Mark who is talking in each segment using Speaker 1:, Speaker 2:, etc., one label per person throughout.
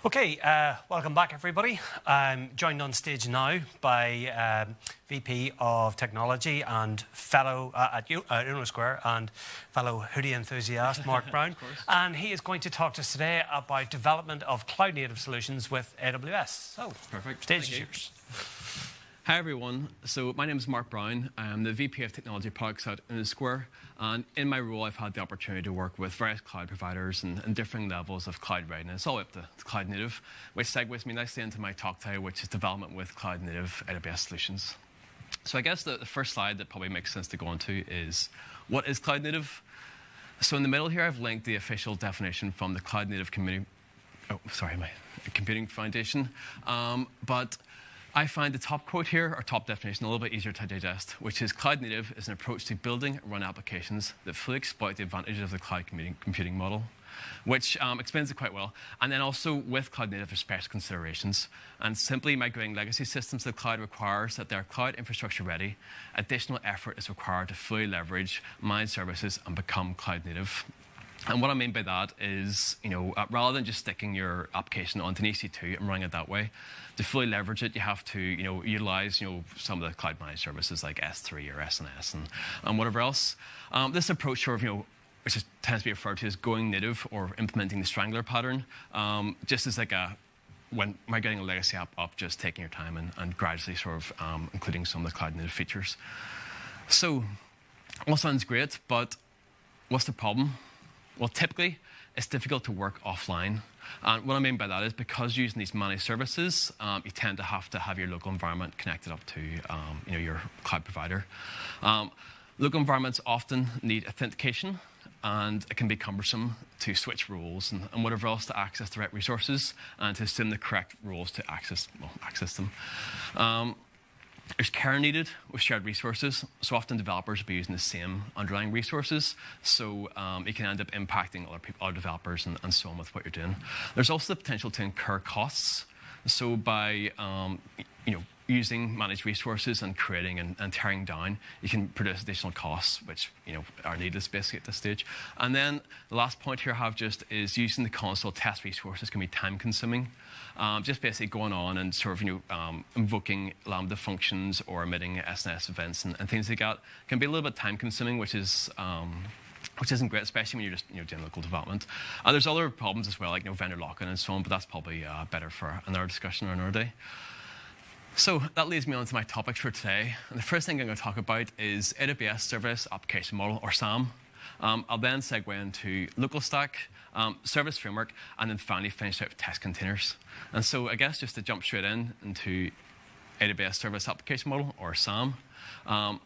Speaker 1: Okay, welcome back, everybody. I'm joined on stage now by VP of Technology and fellow at Uno Square and fellow hoodie enthusiast, Mark Brown. And he is going to talk to us today about development of cloud-native solutions with AWS. So,
Speaker 2: perfect.
Speaker 1: Stage is yours.
Speaker 2: Hi, everyone. So my name is Mark Brown. I'm the VP of Technology Products at Uno Square. And in my role, I've had the opportunity to work with various cloud providers and different levels of cloud readiness, all up to cloud native, which segues me nicely into my talk today, which is development with cloud native AWS solutions. So I guess the first slide that probably makes sense to go into is, what is cloud native? So in the middle here, I've linked the official definition from the Cloud Native Computing Foundation. But I find the top quote here, or top definition, a little bit easier to digest, which is cloud native is an approach to building and run applications that fully exploit the advantages of the cloud computing model, which explains it quite well. And then also with cloud native, there's special considerations. And simply migrating legacy systems to the cloud requires that they're cloud infrastructure ready. Additional effort is required to fully leverage managed services and become cloud native. And what I mean by that is, rather than just sticking your application onto an EC2 and running it that way, to fully leverage it, you have to, utilize, some of the cloud managed services like S3 or SNS and whatever else. This approach, which tends to be referred to as going native or implementing the strangler pattern, just as like when migrating a legacy app up, just taking your time and gradually including some of the cloud native features. So, all sounds great, but what's the problem? Well, typically, it's difficult to work offline. And what I mean by that is because using these managed services, you tend to have your local environment connected up to your cloud provider. Local environments often need authentication, and it can be cumbersome to switch roles and whatever else to access the right resources and to assume the correct roles to access them. There's care needed with shared resources, so often developers will be using the same underlying resources, so it can end up impacting other developers and so on with what you're doing. There's also the potential to incur costs, so by using managed resources and creating and tearing down, you can produce additional costs, which are needless basically at this stage. And then the last point here I have just is using the console test resources can be time consuming. Just basically going on and invoking Lambda functions or emitting SNS events and things like that can be a little bit time consuming, which isn't great, especially when you're just doing local development. There's other problems as well, like vendor lock-in and so on, but that's probably better for another discussion or another day. So that leads me on to my topics for today. And the first thing I'm going to talk about is AWS Serverless Application Model, or SAM. I'll then segue into local stack, service framework, and then finally finish out with test containers. And so I guess just to jump straight into AWS Service Application Model, or SAM. The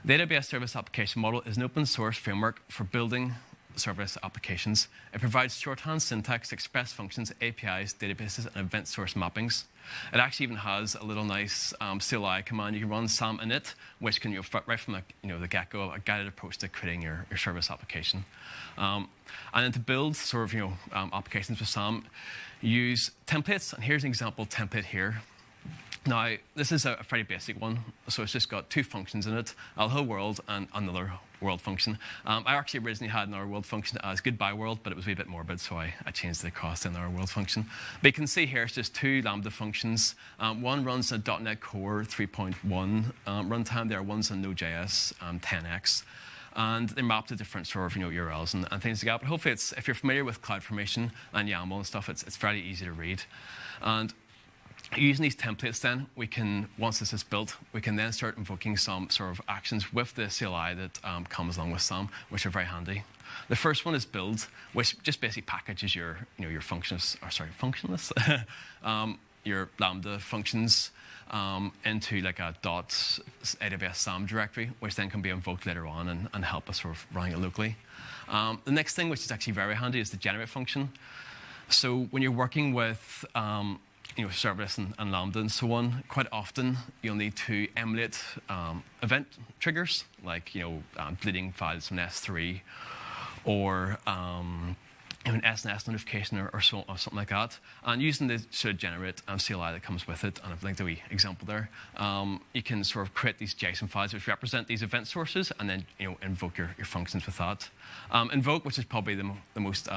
Speaker 2: AWS Service Application Model is an open source framework for building service applications. It provides shorthand syntax, express functions, APIs, databases, and event source mappings. It actually even has a little nice CLI command you can run, SAM init, which can, right from the get-go, a guided approach to creating your service application. And then to build applications with SAM, use templates. And here's an example template here. Now, this is a fairly basic one, so it's just got two functions in it, a hello world and another world function. I actually originally had another world function as goodbye world, but it was a wee bit morbid, so I changed it across to another world function. But you can see here, it's just two Lambda functions. One runs a .NET Core 3.1 runtime. The other one's on Node.js 10x. And they're mapped to different URLs and things like that. But hopefully, if you're familiar with CloudFormation and YAML and stuff, it's fairly easy to read. And using these templates then, once this is built, we can then start invoking some sort of actions with the CLI that comes along with SAM, which are very handy. The first one is build, which just basically packages your functionless, your Lambda functions into like a .AWS SAM directory, which then can be invoked later on and help us running it locally. The next thing, which is actually very handy, is the generate function. So when you're working with serverless and Lambda and so on, quite often you'll need to emulate event triggers, like deleting files from S3 or an SNS notification or something like that. And using the generate CLI that comes with it, and I've linked a wee example there, you can create these JSON files which represent these event sources, and then invoke your functions with that. Invoke, which is probably the most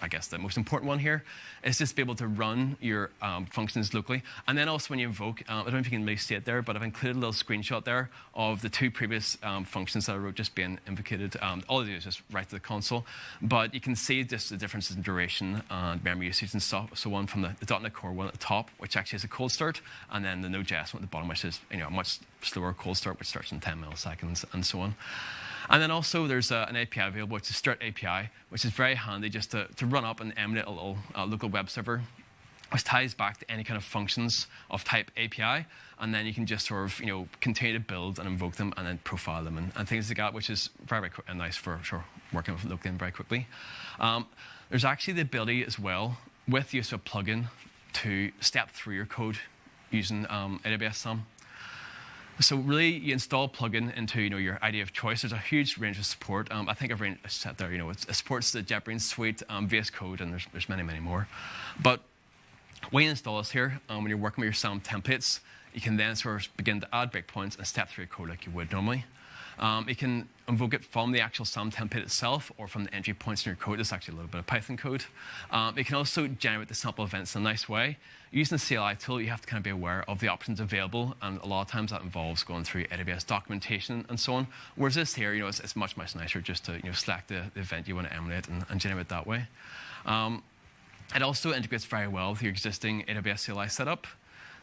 Speaker 2: I guess the most important one here, is just be able to run your functions locally. And then also when you invoke, I don't know if you can really see it there, but I've included a little screenshot there of the 2 previous functions that I wrote just being invocated. All I do is just write to the console. But you can see just the differences in duration and memory usage and so on from the .NET Core one at the top, which actually is a cold start, and then the Node.js one at the bottom, which is a much slower cold start, which starts in 10 milliseconds and so on. And then also there's an API available, which is Start API, which is very handy just to run up and emulate a little local web server, which ties back to any kind of functions of type API. And then you can just sort of continue to build and invoke them and then profile them and things like that, which is very, very nice for working with locally and very quickly. There's actually the ability as well, with the use of a plugin, to step through your code using AWS SAM. So really, you install a plugin into your IDE of choice. There's a huge range of support. I think I've set there. It supports the JetBrains suite, VS Code, and there's many, many more. But when you install this here, when you're working with your SAM templates, you can then sort of begin to add breakpoints and step through your code like you would normally. You can invoke it from the actual SAM template itself or from the entry points in your code. This is actually a little bit of Python code. You can also generate the sample events in a nice way. Using the CLI tool, you have to kind of be aware of the options available, and a lot of times that involves going through AWS documentation and so on. Whereas this here, it's much, much nicer just to select the event you want to emulate and generate that way. It also integrates very well with your existing AWS CLI setup.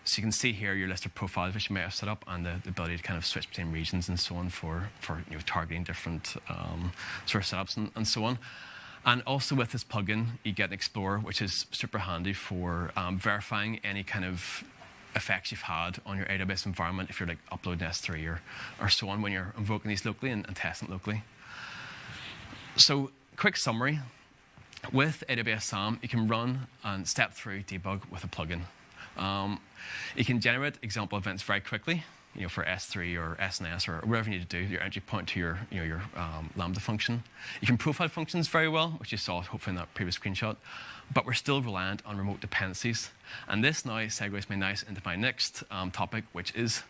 Speaker 2: So you can see here your list of profiles which you may have set up, and the ability to kind of switch between regions and so on for targeting different sort of setups and so on. And also with this plugin, you get an Explorer, which is super handy for verifying any kind of effects you've had on your AWS environment if you're uploading S3 or so on when you're invoking these locally and testing it locally. So quick summary. With AWS SAM, you can run and step through debug with a plugin. You can generate example events very quickly, for S3 or SNS or whatever you need to do, your entry point to your Lambda function. You can profile functions very well, which you saw hopefully in that previous screenshot, but we're still reliant on remote dependencies. And this now segues me nice into my next topic, which is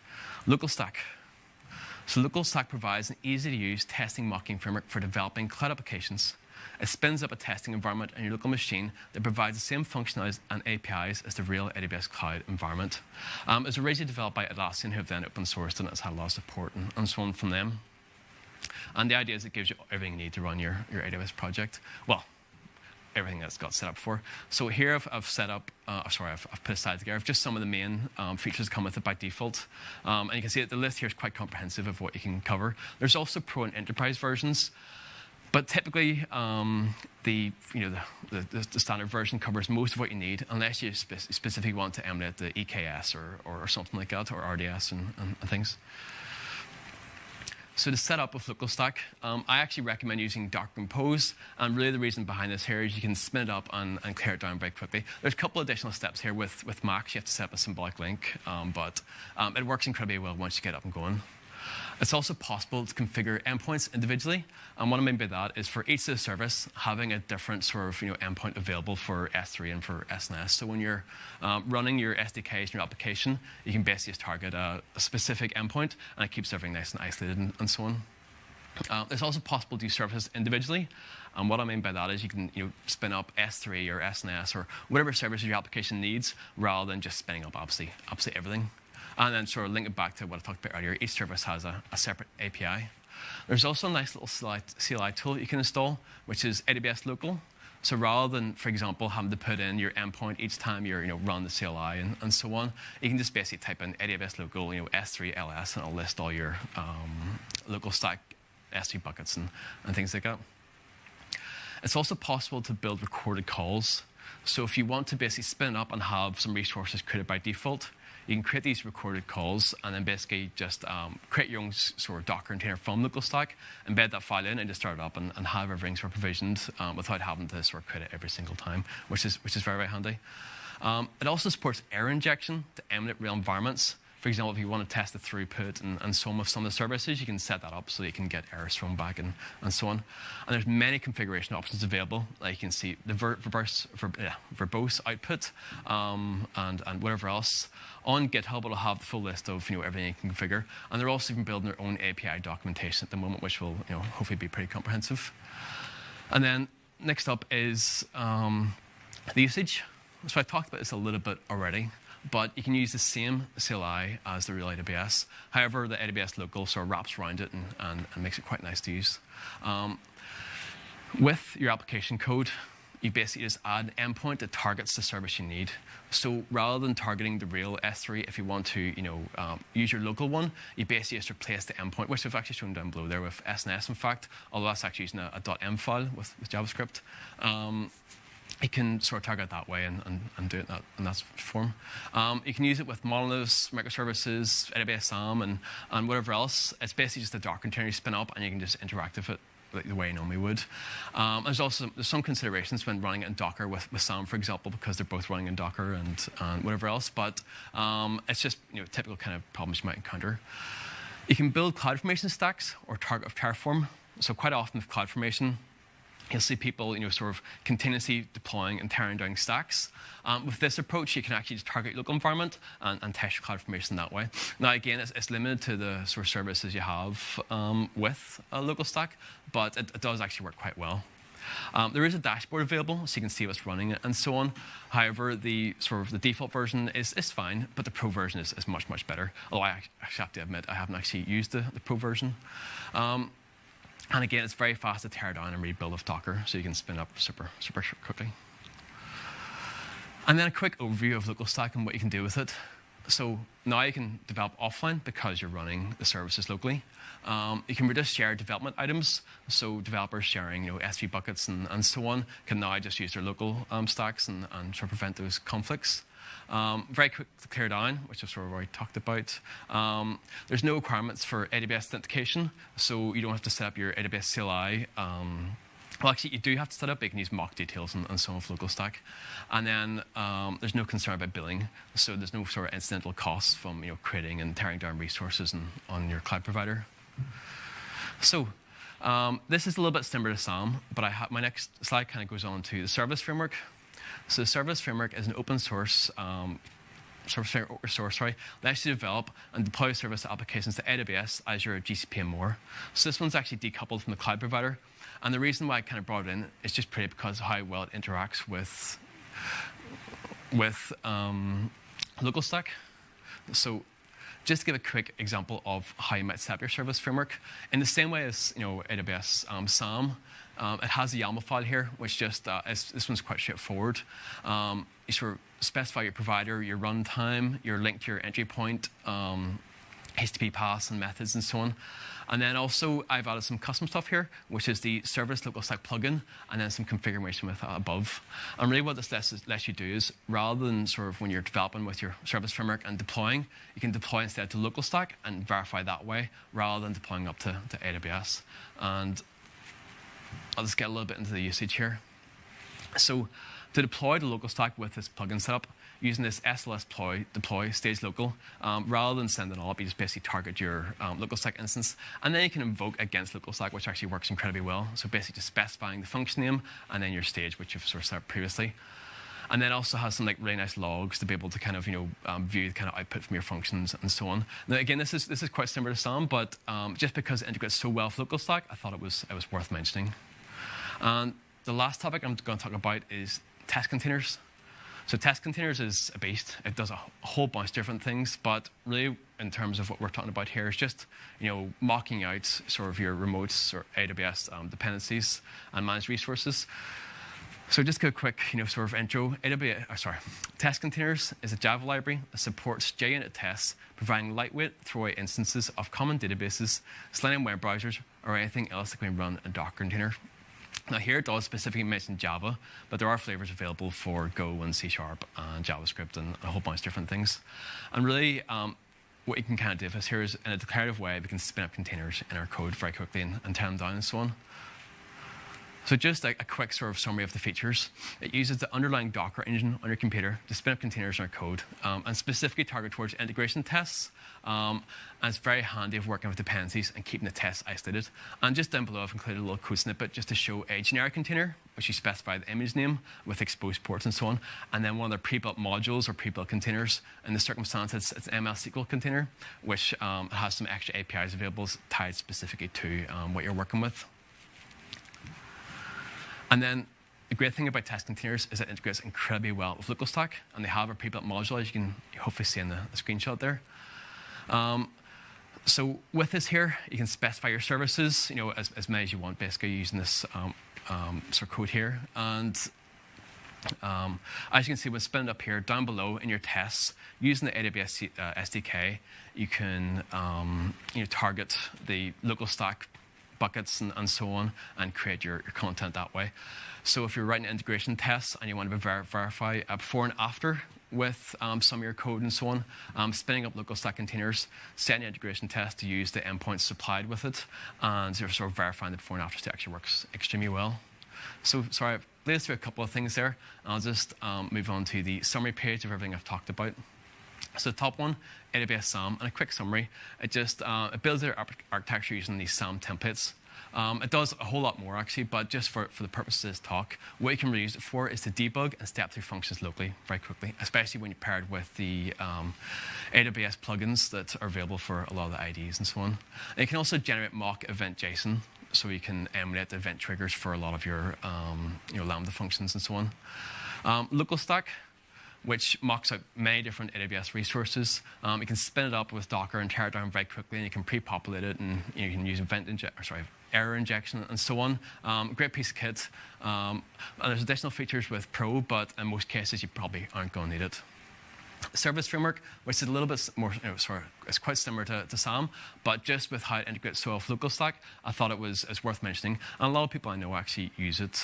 Speaker 2: local stack. So local stack provides an easy-to-use testing mocking framework for developing cloud applications. It spins up a testing environment on your local machine that provides the same functionalities and APIs as the real AWS cloud environment. It was originally developed by Atlassian, who have then open sourced and it's had a lot of support and so on from them. And the idea is it gives you everything you need to run your AWS project. Well, everything that's got set up for. So here I've set up, I've put a slide together of just some of the main features that come with it by default. And you can see that the list here is quite comprehensive of what you can cover. There's also Pro and Enterprise versions. But typically, the standard version covers most of what you need, unless you specifically want to emulate the EKS or something like that, or RDS and things. So to set up with local stack, I actually recommend using Docker Compose. And really the reason behind this here is you can spin it up and clear it down very quickly. There's a couple additional steps here with Macs. You have to set up a symbolic link, but it works incredibly well once you get up and going. It's also possible to configure endpoints individually. And what I mean by that is for each of the service, having a different sort of endpoint available for S3 and for SNS. So when you're running your SDKs in your application, you can basically just target a specific endpoint, and it keeps everything nice and isolated and so on. It's also possible to do services individually. And what I mean by that is you can spin up S3 or SNS or whatever services your application needs, rather than just spinning up absolutely everything. And then sort of link it back to what I talked about earlier. Each service has a separate API. There's also a nice little CLI tool you can install, which is AWS Local. So rather than, for example, having to put in your endpoint each time you run the CLI and so on, you can just basically type in AWS Local, S3 LS, and it'll list all your local stack S3 buckets and things like that. It's also possible to build recorded calls. So if you want to basically spin it up and have some resources created by default, you can create these recorded calls and then basically just create your own sort of Docker container from local stack, embed that file in, and just start it up and have everything sort of provisioned without having to sort of create it every single time, which is very, very handy. It also supports error injection to emulate real environments. For example, if you want to test the throughput and so on with some of the services, you can set that up so you can get errors thrown back and so on. And there's many configuration options available. Like you can see the verbose output and whatever else. On GitHub, it'll have the full list of everything you can configure. And they're also even building their own API documentation at the moment, which will hopefully be pretty comprehensive. And then next up is the usage. So I talked about this a little bit already, but you can use the same CLI as the real AWS. However, the AWS local sort of wraps around it and makes it quite nice to use. With your application code, you basically just add an endpoint that targets the service you need. So rather than targeting the real S3, if you want to use your local one, you basically just replace the endpoint, which I've actually shown down below there with SNS, in fact, although that's actually using a .m file with JavaScript. You can sort of target that way and do it in that form. You can use it with monoliths, microservices, AWS SAM, and whatever else. It's basically just a Docker container you spin up, and you can just interact with it like the way you normally would. There's some considerations when running it in Docker with SAM, for example, because they're both running in Docker and whatever else. But it's just typical kind of problems you might encounter. You can build CloudFormation stacks or target with Terraform. So quite often with CloudFormation, you'll see people, sort of continuously deploying and tearing down stacks. With this approach, you can actually just target your local environment and test your CloudFormation that way. Now, again, it's limited to the sort of services you have with a local stack, but it does actually work quite well. There is a dashboard available, so you can see what's running and so on. However, the default version is fine, but the pro version is much, much better. Although I actually have to admit, I haven't actually used the pro version. And again, it's very fast to tear down and rebuild with Docker, so you can spin up super, super quickly. And then a quick overview of local stack and what you can do with it. So now you can develop offline because you're running the services locally. You can reduce shared development items. So developers sharing S3 buckets and so on can now just use their local stacks and sort of prevent those conflicts. Very quick to clear down, which I've sort of already talked about. There's no requirements for AWS authentication, so you don't have to set up your AWS CLI. Well, actually, you do have to set up, but you can use mock details and so on with local stack. And then there's no concern about billing, so there's no sort of incidental costs from creating and tearing down resources on your cloud provider. So this is a little bit similar to SAM, but my next slide kind of goes on to the serverless framework. So the serverless framework is an open source lets you develop and deploy service applications to AWS, Azure, GCP, and more. So this one's actually decoupled from the cloud provider. And the reason why I kind of brought it in is just pretty because of how well it interacts with local stack. So just to give a quick example of how you might set up your service framework, in the same way as AWS SAM, it has a YAML file here, which just this one's quite straightforward. You sort of specify your provider, your runtime, your link to your entry point, HTTP paths and methods and so on. And then also I've added some custom stuff here, which is the Serverless Local Stack plugin, and then some configuration with above. And really what this lets you do is, rather than sort of when you're developing with your service framework and deploying, you can deploy instead to local stack and verify that way, rather than deploying up to AWS. And I'll just get a little bit into the usage here. So to deploy the local stack with this plugin setup, using this SLS deploy stage local, rather than send it all up, you just basically target your local stack instance, and then you can invoke against local stack, which actually works incredibly well. So basically just specifying the function name and then your stage, which you've sort of set up previously. And then also has some really nice logs to be able to kind of view the kind of output from your functions and so on. Now again, this is quite similar to SAM, but just because it integrates so well with local stack, I thought it was worth mentioning. And the last topic I'm going to talk about is test containers. So test containers is a beast. It does a whole bunch of different things, but really in terms of what we're talking about here is just mocking out sort of your remotes or AWS dependencies and managed resources. So just a quick sort of intro. Test containers is a Java library that supports JUnit tests, providing lightweight throwaway instances of common databases, sliding web browsers, or anything else that can run a Docker container. Now here it does specifically mention Java, but there are flavors available for Go and C# and JavaScript and a whole bunch of different things. And really, what you can kind of do with this here is, in a declarative way, we can spin up containers in our code very quickly and tear them down and so on. So just a quick sort of summary of the features. It uses the underlying Docker engine on your computer to spin up containers in our code, and specifically target towards integration tests. And it's very handy of working with dependencies and keeping the tests isolated. And just down below, I've included a little code snippet just to show a generic container, which you specify the image name with exposed ports and so on, and then one of their pre-built modules or pre-built containers. In this circumstance, it's an ML SQL container, which has some extra APIs available tied specifically to what you're working with. And then the great thing about test containers is it integrates incredibly well with local stack, and they have a pre-built module, as you can hopefully see in the screenshot there. So with this here, you can specify your services, as many as you want, basically using this sort of code here. And as you can see, when spinning up here, down below in your tests, using the AWS SDK, you can target the local stack buckets and so on, and create your content that way. So if you're writing integration tests and you want to verify before and after with some of your code and so on, spinning up local stack containers, setting the integration test to use the endpoints supplied with it, and you're sort of verifying the before and after state actually works extremely well. So sorry, I've laid through a couple of things there. I'll just move on to the summary page of everything I've talked about. So the top one, AWS SAM, and a quick summary. It builds their architecture using these SAM templates. It does a whole lot more, actually, but just for the purposes of this talk, what you can really use it for is to debug and step through functions locally very quickly, especially when you pair it with the AWS plugins that are available for a lot of the IDs and so on. And you can also generate mock event JSON, so you can emulate the event triggers for a lot of your Lambda functions and so on. Local stack, which mocks out many different AWS resources. You can spin it up with Docker and tear it down very quickly, and you can pre-populate it, and you can use error injection and so on. Great piece of kit. And there's additional features with Pro, but in most cases you probably aren't going to need it. Serverless framework, which is a little bit more, it's quite similar to SAM, but just with how it integrates so well with local stack, I thought it was worth mentioning. And a lot of people I know actually use it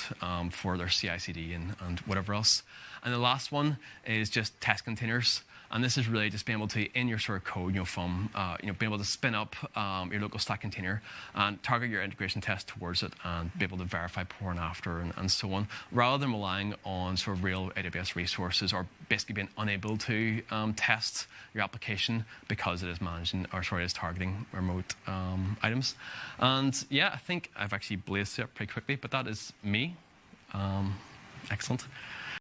Speaker 2: for their CI/CD and whatever else. And the last one is just test containers. And this is really just being able to, in your sort of code, being able to spin up your local stack container and target your integration test towards it and be able to verify before and after and so on, rather than relying on sort of real AWS resources or basically being unable to test your application because it is managing, is targeting remote items. And yeah, I think I've actually blazed it up pretty quickly, but that is me. Excellent.